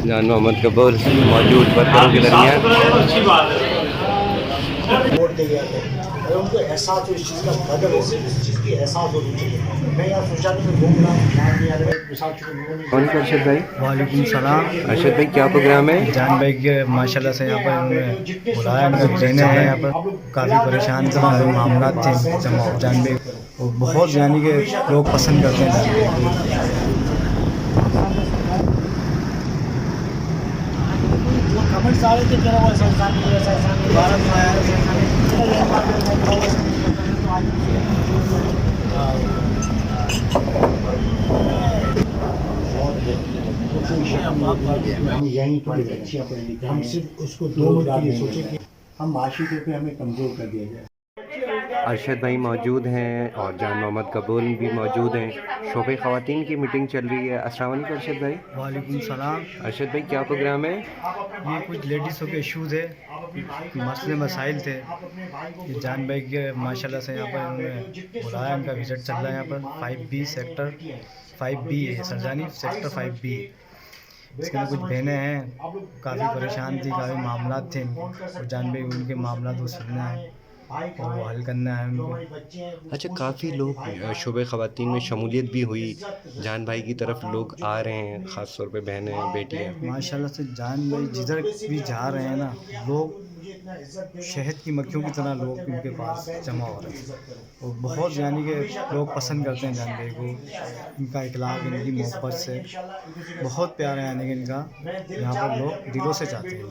जान मोहम्मद कपूर मौजूद वर्करों के दरमियान। अच्छी बात है। वोट दे गया थे, अगर उनको एहसास हो इस चीज़ का, कदर हो, इस चीज़ की एहसास होनी चाहिए। मैं यहाँ सोचा नहीं, मैं घूम रहा हूँ, ध्यान नहीं आ रहा है, मिसाल चुके लोगों ने कौन सा अरशद भाई? वालेकुम सलाम। अरशद भाई क्या प्रोग्राम है? जान भाई के माशाल्लाह से यहाँ पर उन्होंने बुलाया, इनका रहने हैं यहाँ पर। काफ़ी परेशान थे, मामला थे जमा। जान भाई वो बहुत यानी कि लोग पसंद करते हैं जान भाई को। कमेंट्स आ रहे थे, कह रहा हूँ ऐसा इंसान नहीं, ऐसा इंसान नहीं, भारत में आया, ऐसा इंसान नहीं। हम यहीं थोड़ी अच्छी पढ़े लिखे, हम सिर्फ उसको 2 मिनट के लिए सोचे कि हम माशी तौर पे हमें कमज़ोर कर दिया जाए। अरशद भाई मौजूद हैं और जान मोहम्मद कपूर भी मौजूद हैं। शोबे ख़वातीन की मीटिंग चल रही है। अस्सलाम वालेकुम अरशद भाई। वालेकुम सलाम। अरशद भाई क्या प्रोग्राम है? ये कुछ लेडीज़ों के इश्यूज़ है, मसले मसाइल थे कि जान भाई के माशाल्लाह से यहाँ पर उन्होंने बुलाया, इनका विजिट चल रहा है यहाँ पर। 5B सेक्टर 5B है सरजानी, सेक्टर 5B। इसके अंदर कुछ बहनें हैं, काफ़ी परेशान थी, काफ़ी मामला थे और जान भाई उनके मामला तो सुनना है और वो हल करना है उनको। अच्छा, काफ़ी लोग शोबे ख़वातीन में शमूलियत भी हुई, जान भाई की तरफ लोग आ रहे हैं, ख़ास तौर पे बहनें बेटियाँ। माशाल्लाह से जान भाई जिधर भी जा रहे हैं ना, लोग शहद की मक्खियों की तरह लोग इनके पास जमा हो रहे हैं और बहुत यानी कि लोग पसंद करते हैं जान भाई को। इनका इखलाक, इनकी मोहब्बत से बहुत प्यार है, यानी कि इनका यहाँ पर लोग दिलों से चाहते हैं।